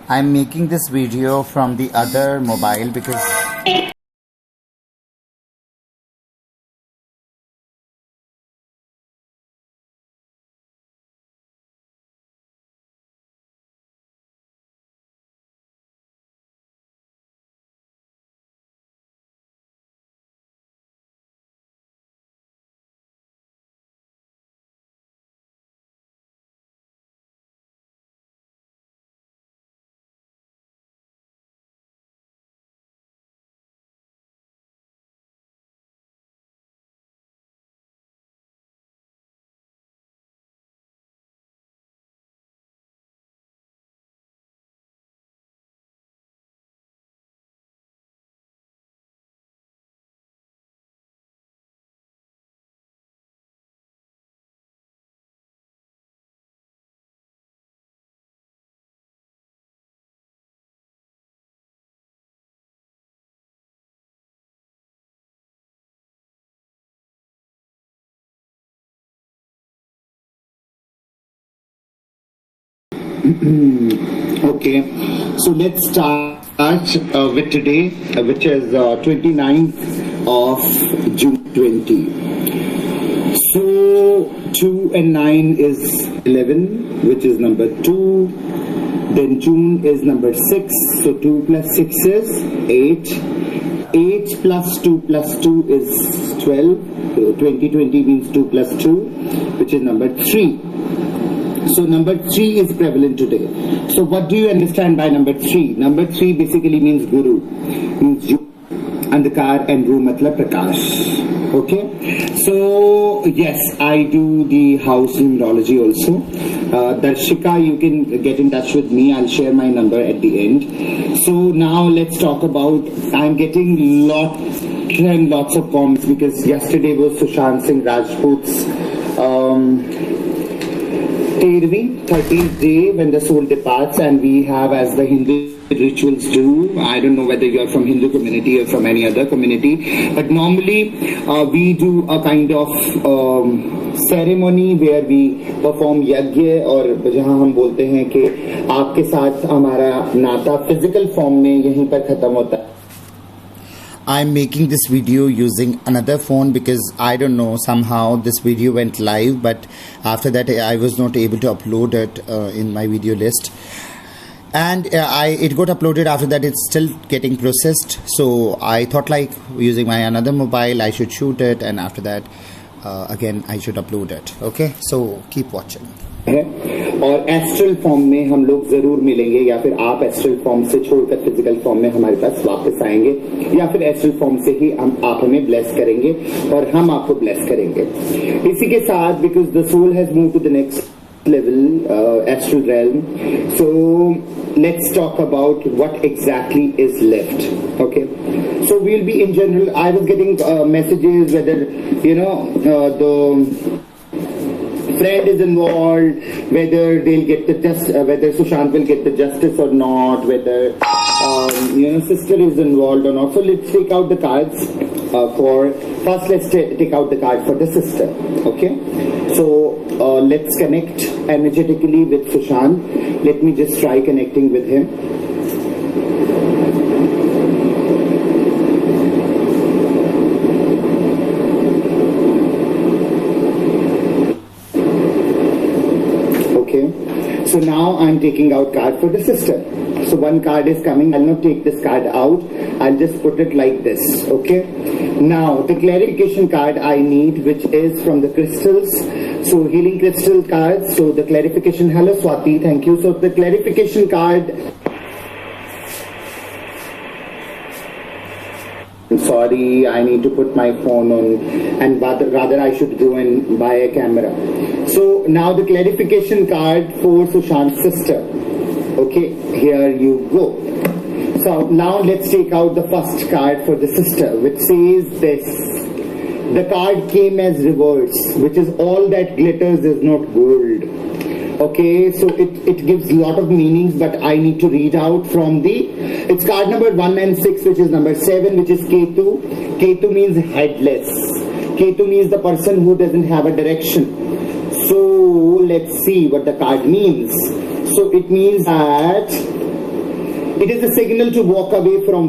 I'm making this video from the other mobile because Okay, so let's start with today, which is 29th of June 20. So 2 and 9 is 11, which is number 2. Then June is number 6, so 2 plus 6 is 8. 8 plus 2 plus 2 is 12. So 2020 means 2 plus 2, which is number 3. So number 3 is prevalent today. So what do you understand by number 3? Number 3 basically means Guru, means you, Andhakar, and Ru matlab Prakash. Okay. So yes, I do the house numerology also. Darshika, you can get in touch with me. I'll share my number at the end. So now let's talk about. I'm getting lots of comments because yesterday was Sushant Singh Rajput's 13th day when the soul departs, and we have, as the Hindu rituals do, I don't know whether you're from Hindu community or from any other community, but normally we do a kind of ceremony where we perform yajna, और जहाँ हम बोलते हैं कि आपके साथ हमारा नाता फिजिकल फॉर्म में यहीं पर खत्म होता है. I'm making this video using another phone because I don't know, somehow this video went live, but after that I was not able to upload it in my video list, and it got uploaded. After that it's still getting processed, so I thought like using my another mobile I should shoot it, and after that again I should upload it. Okay, so keep watching. और astral form में हम लोग जरूर मिलेंगे, या फिर आप astral form से छोड़कर फिजिकल फॉर्म में हमारे पास वापस आएंगे, या फिर एस्ट्रल फॉर्म से ही आप हमें ब्लेस करेंगे और हम आपको ब्लेस करेंगे. इसी के साथ because the soul has move to the next level, astral realm. So let's talk about what exactly is left. Okay, so we'll be in general. I was getting messages whether the friend is involved, whether they'll get the whether Sushant will get the justice or not, whether sister is involved or not. So let's take out the cards first let's take out the card for the sister. Okay, so let's connect energetically with Sushant. Let me just try connecting with him. So now I'm taking out card for the sister. So one card is coming. I'll not take this card out. I'll just put it like this. Okay. Now the clarification card I need, which is from the crystals. So healing crystal cards. So the clarification. Hello Swati. Thank you. So the clarification card. Sorry, I need to put my phone on, and rather I should go and buy a camera. So now the clarification card for Sushant's sister. Okay, here you go. So now let's take out the first card for the sister, which says this. The card came as reverse, which is all that glitters is not gold. Okay, so it gives a lot of meanings, but I need to read out from it's card number 1 and 6, which is number 7, which is Ketu. Ketu means headless. Ketu means the person who doesn't have a direction. So let's see what the card means. So it means that it is a signal to walk away from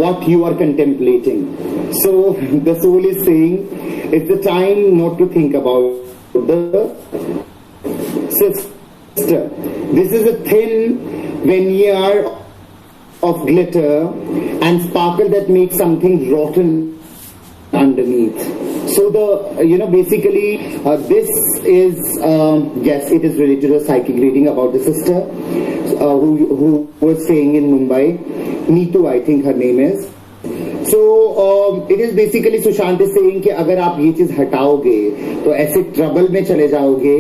what you are contemplating. So the soul is saying it's the time not to think about the sister. This is a thin veneer of glitter and sparkle that makes something rotten underneath. So the basically this is yes, it is related to a psychic reading about the sister who was staying in Mumbai. Neetu, I think her name is. So it is basically Sushant is saying कि अगर आप ये चीज हटाओगे तो ऐसे trouble में चले जाओगे,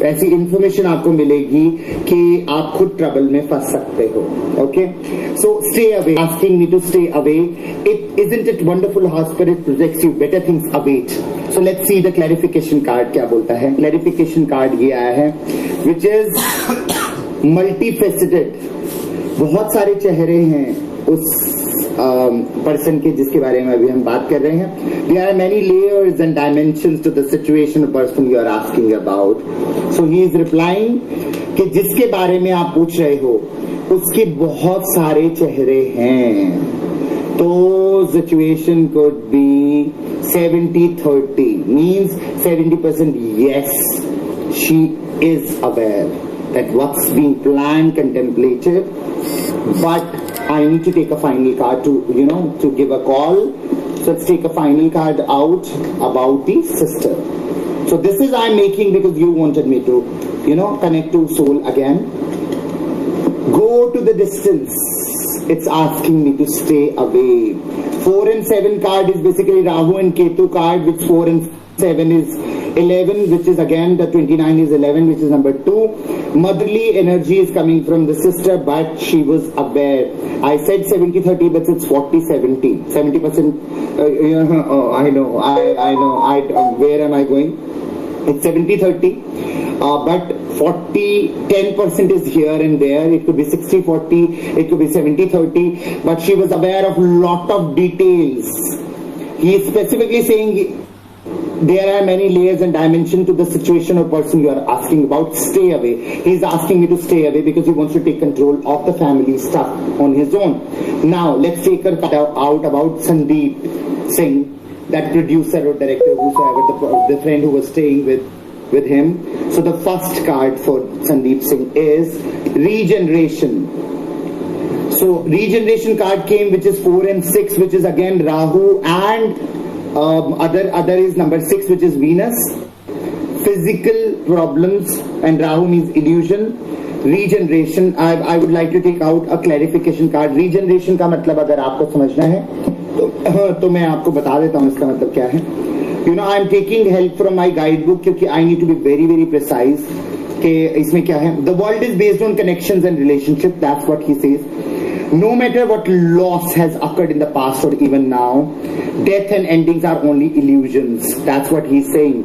ऐसी इंफॉर्मेशन आपको मिलेगी कि आप खुद ट्रबल में फंस सकते हो. Okay, so stay away, asking me to stay away. It isn't it wonderful how spirit projects you, better things await. So let's see the clarification card क्या बोलता है. क्लैरिफिकेशन कार्ड ये आया है विच इज मल्टीफेसेटेड. बहुत सारे चेहरे हैं उस पर्सन के जिसके बारे में अभी हम बात कर रहे हैं. There are many layers and dimensions to the situation person you are asking about. So he is replying कि जिसके बारे में आप पूछ रहे हो उसके बहुत सारे चेहरे हैं. तो situation could be 70-30, means 70% yes, she is aware that what's being planned, contemplated, but I need to take a final card to give a call. So let's take a final card out about the sister. So this is I'm making because you wanted me to, connect to soul again. Go to the distance. It's asking me to stay away. 4 and 7 card is basically Rahu and Ketu card, which 4 and 7 is 11, which is again the 29 is 11, which is number 2. Motherly energy is coming from the sister, but she was aware. I said 70-30, but it's 40-70. 70%. I know. Where am I going? It's 70-30. But 10% is here and there. It could be 60-40. It could be 70-30. But she was aware of lot of details. He is specifically saying there are many layers and dimensions to the situation or person you are asking about. Stay away. He is asking me to stay away because he wants to take control of the family stuff on his own. Now let's take a cut out about Sandeep Singh, that producer or director, whosoever, the friend who was staying with him. So the first card for Sandeep Singh is regeneration. So regeneration card came, which is 4 and 6, which is again Rahu, and other is number 6, which is Venus. Physical problems, and Rahu means illusion. Regeneration, I would like to take out a clarification card. Regeneration का मतलब अगर आपको समझना है तो मैं आपको बता देता हूँ इसका मतलब क्या है. I am taking help from my guidebook क्योंकि I need to be very very precise कि इसमें क्या है. The world is based on connections and relationships. That's what he says. No matter what loss has occurred in the past or even now, death and endings are only illusions. That's what he's saying.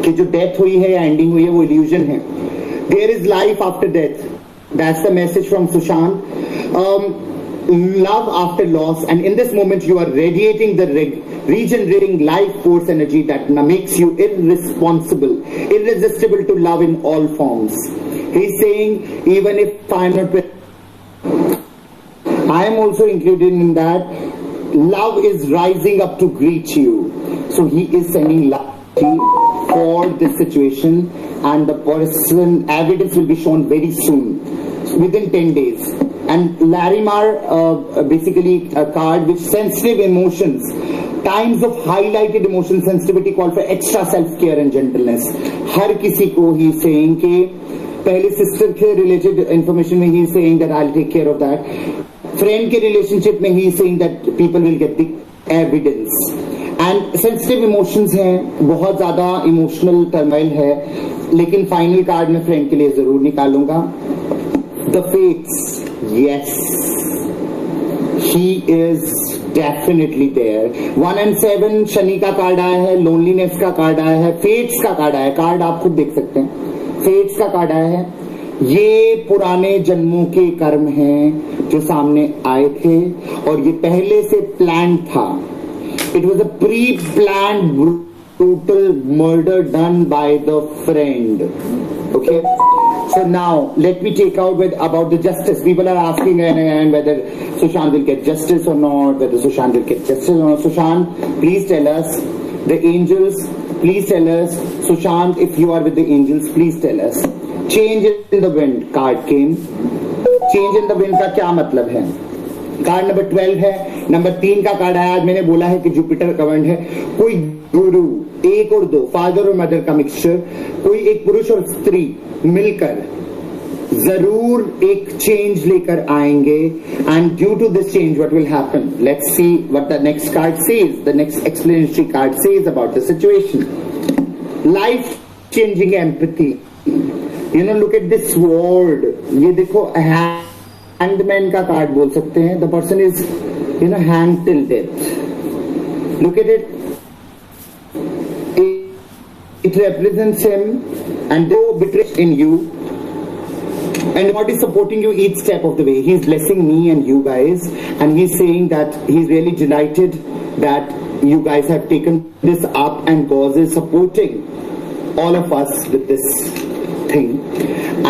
कि जो death हुई है या ending हुई है वो illusion है. There is life after death. That's the message from Sushant. Love after loss, and in this moment you are radiating the regenerating life force energy that makes you irresponsible, irresistible to love in all forms. He's saying even if I'm not with, I am also included in that. Love is rising up to greet you. So he is sending love for this situation, and the person evidence will be shown very soon, within 10 days. And Larimar basically a card which sensitive emotions, times of highlighted emotion sensitivity call for extra self-care and gentleness. हर किसी को he is saying कि पहले sister के related information में he is saying that I'll take care of that. Friend के relationship में he is saying that people will get the evidence. And sensitive emotions हैं, बहुत ज़्यादा emotional turmoil है, लेकिन final card में friend के लिए ज़रूर निकालूंगा. The fates, yes, he is definitely there. 1 and 7 Shani का कार्ड आया है, loneliness का कार्ड आया है, fates का कार्ड आया है. कार्ड आप खुद देख सकते हैं. fates का कार्ड आया है. ये पुराने जन्मों के कर्म हैं जो सामने आए थे और ये पहले से प्लान था. It was a pre-planned brutal murder done by the friend. Okay, So now let me take out about the justice. People are asking and whether Sushant will get justice or not, whether Sushant will get justice or not. Sushant, please tell us. The angels, please tell us. Sushant, if you are with the angels, please tell us. Change in the wind card came. Change in the wind का क्या मतलब है? Card number 12 है, number 3 का card आया। आज मैंने बोला है कि जुपिटर गवर्न है। कोई गुरु, एक और दो, फादर और मदर का मिक्सचर, कोई एक पुरुष और स्त्री मिलकर जरूर एक चेंज लेकर आएंगे। And due to this change what will happen, let's see what the next card says. The next explanatory card says about the situation. Life changing empathy, you know, look at this word. ये देखो, hangman का card बोल सकते हैं। The person is, you know, hang till death. Look at it, it represents him and no betrayal in you, and God is supporting you each step of the way. He's blessing me and you guys, and he's saying that he's really delighted that you guys have taken this up, and God is supporting all of us with this thing.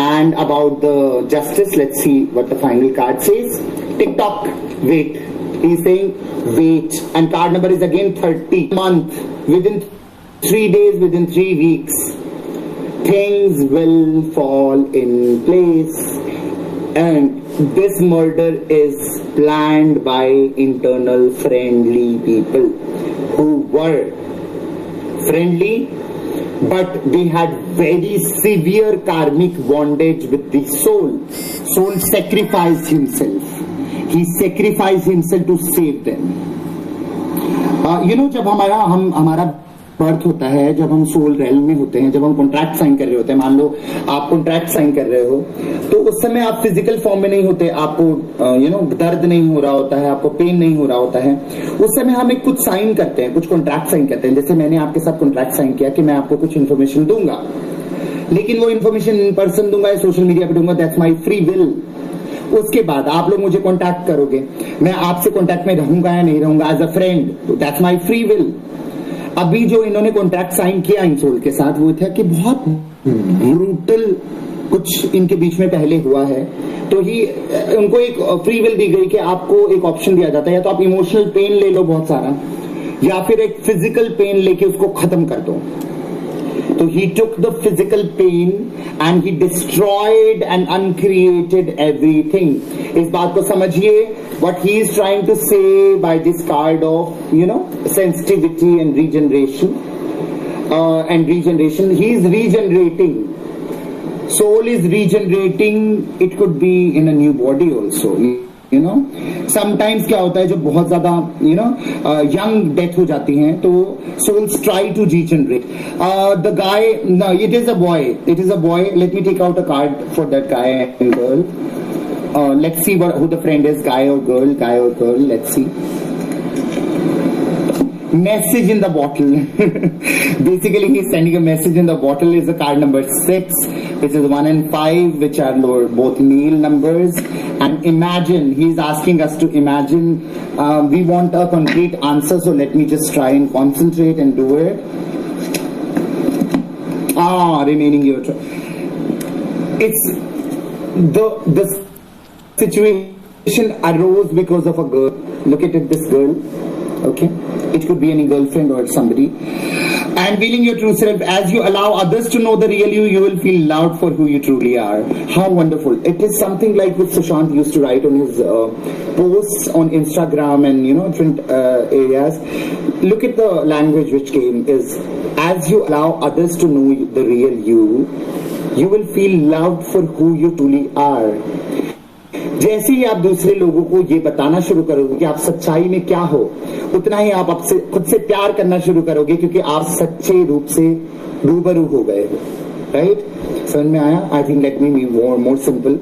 And about the justice, let's see what the final card says. TikTok, wait. He's saying wait, and card number is again 30. Month, within 3 days, within 3 weeks, things will fall in place. And this murder is planned by internal friendly people who were friendly, but they had very severe karmic bondage with the soul. Soul sacrificed himself. He sacrificed himself to save them. You know, जब हमारा birth होता है, जब हम soul rail में होते हैं, जब हम कॉन्ट्रैक्ट साइन कर रहे होते हैं, मान लो आप कॉन्ट्रैक्ट साइन कर रहे हो, तो उस समय आप फिजिकल फॉर्म में नहीं होते, आपको यू नो दर्द नहीं हो रहा होता है, आपको पेन नहीं हो रहा होता है। उस समय हम एक कुछ साइन करते हैं, कुछ कॉन्ट्रैक्ट साइन करते हैं। जैसे मैंने आपके साथ कॉन्ट्रैक्ट साइन किया कि मैं आपको कुछ इन्फॉर्मेशन दूंगा, लेकिन वो इन्फॉर्मेशन इन पर्सन दूंगा या सोशल मीडिया पे दूंगा, दैट्स माई फ्री विल। उसके बाद आप लोग मुझे कॉन्टैक्ट करोगे, मैं आपसे कॉन्टैक्ट में रहूंगा या नहीं रहूंगा as a friend, that's my free will. अभी जो इन्होंने कॉन्ट्रैक्ट साइन किया इन सोल के साथ, वो था कि बहुत ब्रूटल कुछ इनके बीच में पहले हुआ है, तो ही उनको एक फ्री विल दी गई कि आपको एक ऑप्शन दिया जाता है, या तो आप इमोशनल पेन ले लो बहुत सारा, या फिर एक फिजिकल पेन लेके उसको खत्म कर दो। तो he took the physical pain and he destroyed and uncreated everything. इस बात को समझिए, what he is trying to say by this card of, you know, sensitivity and regeneration. He is regenerating. Soul is regenerating. It could be in a new body also. You know, sometimes क्या होता है, जब बहुत ज्यादा young death हो जाती हैं, तो souls try to regenerate. The guy, no, it is a boy. It is a boy. Let me take out a card for that guy and girl. Let's see who the friend is, guy or girl, guy or girl. Let's see. Message in the bottle. Basically, he's sending a message in the bottle. Is the card number 6, which is 1 and 5, which are both male numbers. And imagine, he's asking us to imagine. We want a concrete answer, so let me just try and concentrate and do it. Remaining your it's the situation arose because of a girl. Look at it, this girl. Okay, it could be any girlfriend or somebody. And revealing your true self, as you allow others to know the real you, you will feel loved for who you truly are. How wonderful. It is something like what Sushant used to write on his posts on Instagram and different areas. Look at the language which came is, as you allow others to know the real you, you will feel loved for who you truly are. जैसे ही आप दूसरे लोगों को ये बताना शुरू करोगे कि आप सच्चाई में क्या हो, उतना ही आप आपसे खुद से प्यार करना शुरू करोगे, क्योंकि आप सच्चे रूप से रूबरू हो गए हो। राइट, समझ में आया? I think let me be more simple.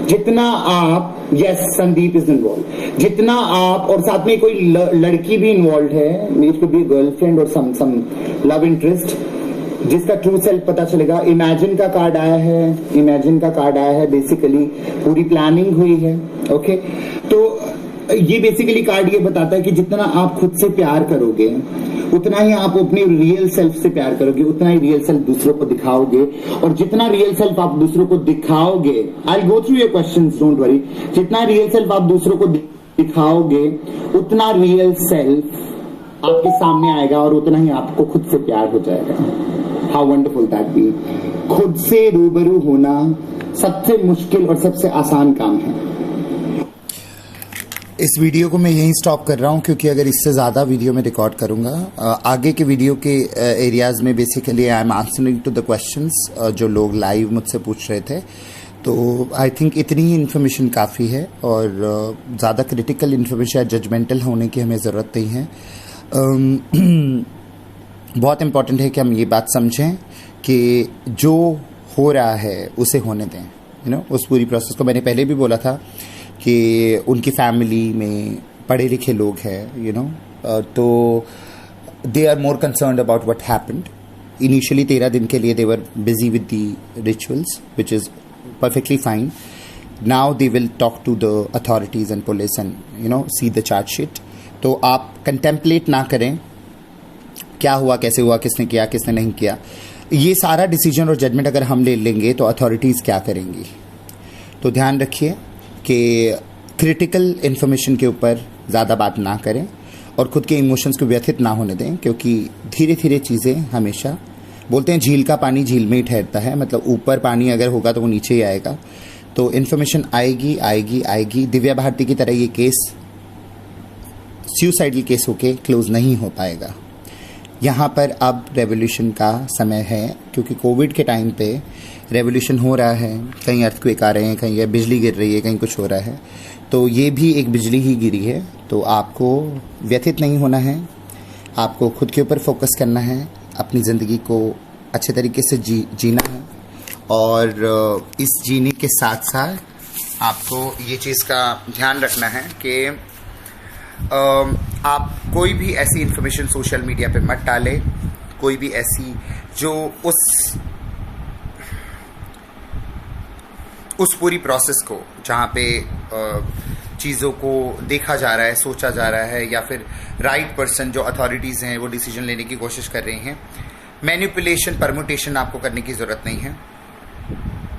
जितना आप, यस, संदीप इज इन्वॉल्व, जितना आप, और साथ में कोई लड़की भी इन्वॉल्व है, इट कुड बी गर्लफ्रेंड और सम लव इंटरेस्ट, जिसका ट्रू सेल्फ पता चलेगा। इमेजिन का कार्ड आया है, इमेजिन का कार्ड आया है, बेसिकली पूरी प्लानिंग हुई है। ओके, तो ये बेसिकली कार्ड ये बताता है कि जितना आप खुद से प्यार करोगे, उतना ही आप अपनी रियल सेल्फ से प्यार करोगे, उतना ही रियल सेल्फ दूसरों को दिखाओगे, और जितना रियल सेल्फ आप दूसरों को दिखाओगे, I go through your questions, don't worry, जितना रियल सेल्फ आप दूसरों को दिखाओगे उतना रियल सेल्फ आपके सामने आएगा और उतना ही आपको खुद से प्यार हो जाएगा। How wonderful that be. खुद से रूबरू होना सबसे मुश्किल और सबसे आसान काम है। इस वीडियो को मैं यहीं स्टॉप कर रहा हूँ, क्योंकि अगर इससे ज़्यादा वीडियो में रिकॉर्ड करूँगा, आगे के वीडियो के एरियाज़ में basically I am answering to the questions जो लोग लाइव मुझसे पूछ रहे थे। तो आई थिंक इतनी ही इन्फॉर्मेशन काफ़ी है, और ज़्यादा क्रिटिकल इन्फॉर्मेशन या जजमेंटल होने की हमें ज़रूरत नहीं है। बहुत इम्पॉर्टेंट है कि हम ये बात समझें कि जो हो रहा है उसे होने दें, उस पूरी प्रोसेस को। मैंने पहले भी बोला था कि उनकी फैमिली में पढ़े लिखे लोग हैं, तो they are more concerned about what happened. Initially 13 दिन के लिए they were busy with the rituals, which is perfectly fine. Now they will talk to the authorities and police and see the charge sheet. तो आप contemplate ना करें क्या हुआ, कैसे हुआ, किसने किया, किसने नहीं किया। ये सारा डिसीजन और जजमेंट अगर हम ले लेंगे तो अथॉरिटीज़ क्या करेंगी। तो ध्यान रखिए कि क्रिटिकल इन्फॉर्मेशन के ऊपर ज़्यादा बात ना करें और ख़ुद के इमोशंस को व्यथित ना होने दें, क्योंकि धीरे धीरे चीज़ें हमेशा, बोलते हैं झील का पानी झील में ही ठहरता है, मतलब ऊपर पानी अगर होगा तो वो नीचे ही आएगा। तो इन्फॉर्मेशन आएगी आएगी आएगी। दिव्या भारती की तरह ये केस सुसाइडल केस होके क्लोज नहीं हो पाएगा। यहाँ पर अब रेवोल्यूशन का समय है, क्योंकि कोविड के टाइम पे रेवोल्यूशन हो रहा है। कहीं अर्थक्वेक आ रहे हैं, कहीं बिजली गिर रही है, कहीं कुछ हो रहा है। तो ये भी एक बिजली ही गिरी है। तो आपको व्यथित नहीं होना है, आपको खुद के ऊपर फोकस करना है, अपनी ज़िंदगी को अच्छे तरीके से जीना है, और इस जीने के साथ साथ आपको ये चीज़ का ध्यान रखना है कि आप कोई भी ऐसी इन्फॉर्मेशन सोशल मीडिया पे मत डालें, कोई भी ऐसी जो उस पूरी प्रोसेस को, जहाँ पे चीज़ों को देखा जा रहा है, सोचा जा रहा है, या फिर राइट पर्सन जो अथॉरिटीज़ हैं वो डिसीजन लेने की कोशिश कर रही हैं, मैनिपुलेशन, परमुटेशन आपको करने की ज़रूरत नहीं है।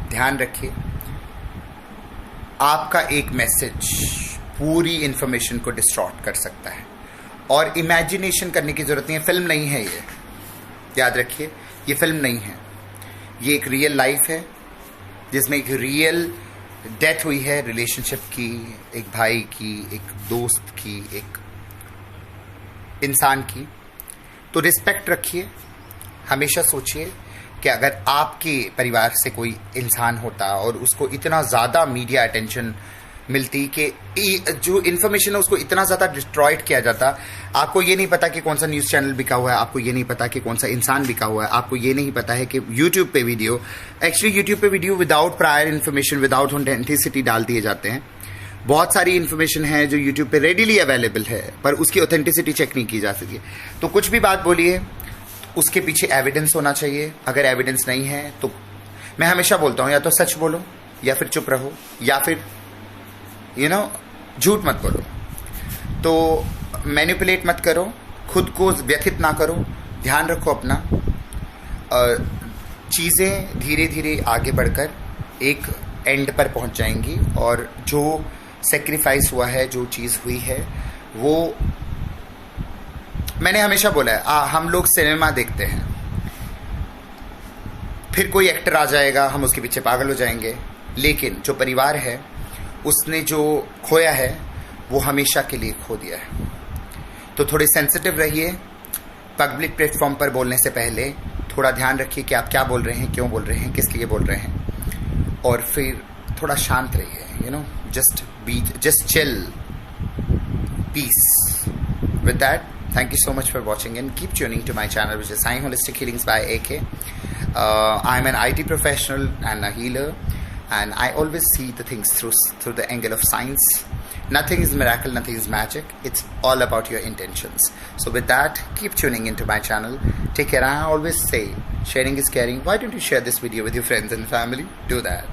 ध्यान रखिए, आपका एक मैसेज पूरी इन्फॉर्मेशन को डिस्टॉर्ट कर सकता है, और इमेजिनेशन करने की ज़रूरत नहीं है। फिल्म नहीं है ये, याद रखिए, ये फिल्म नहीं है, ये एक रियल लाइफ है जिसमें एक रियल डेथ हुई है रिलेशनशिप की, एक भाई की, एक दोस्त की, एक इंसान की। तो रिस्पेक्ट रखिए। हमेशा सोचिए कि अगर आपके परिवार से कोई इंसान होता और उसको इतना ज़्यादा मीडिया अटेंशन मिलती कि जो इन्फॉर्मेशन है उसको इतना ज़्यादा डिस्ट्रॉयड किया जाता, आपको ये नहीं पता कि कौन सा न्यूज़ चैनल बिका हुआ है, आपको ये नहीं पता कि कौन सा इंसान बिका हुआ है, आपको ये नहीं पता है कि यूट्यूब पे वीडियो, एक्चुअली यूट्यूब पे video without prior information, without authenticity डाल दिए जाते हैं। बहुत सारी इन्फॉर्मेशन है जो यूट्यूब पे रेडिली अवेलेबल है, पर उसकी ऑथेंटिसिटी चेक नहीं की जा सकी। तो कुछ भी बात बोलिए, उसके पीछे एविडेंस होना चाहिए। अगर एविडेंस नहीं है तो मैं हमेशा बोलता हूँ, या तो सच बोलो, या फिर चुप रहो, या फिर झूठ मत बोलो। तो मैनिपुलेट मत करो, खुद को व्यथित ना करो, ध्यान रखो अपना। चीज़ें धीरे धीरे आगे बढ़कर एक एंड पर पहुंच जाएंगी, और जो सेक्रीफाइस हुआ है, जो चीज़ हुई है, वो मैंने हमेशा बोला है, हम लोग सिनेमा देखते हैं, फिर कोई एक्टर आ जाएगा, हम उसके पीछे पागल हो जाएंगे, लेकिन जो परिवार है उसने जो खोया है वो हमेशा के लिए खो दिया है। तो थोड़े सेंसिटिव रहिए। पब्लिक प्लेटफॉर्म पर बोलने से पहले थोड़ा ध्यान रखिए कि आप क्या बोल रहे हैं, क्यों बोल रहे हैं, किस लिए बोल रहे हैं, और फिर थोड़ा शांत रहिए, just chill, peace. With that, thank you so much for watching, and keep tuning to my channel, which is Sai Holistic Healings by AK. I'm an IT professional and a healer, and I always see the things through the angle of science. Nothing is miracle, nothing is magic. It's all about your intentions. So with that, keep tuning into my channel. Take care. I always say, sharing is caring. Why don't you share this video with your friends and family? Do that.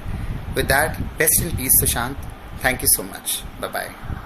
With that, rest in peace, Sushant. Thank you so much. Bye-bye.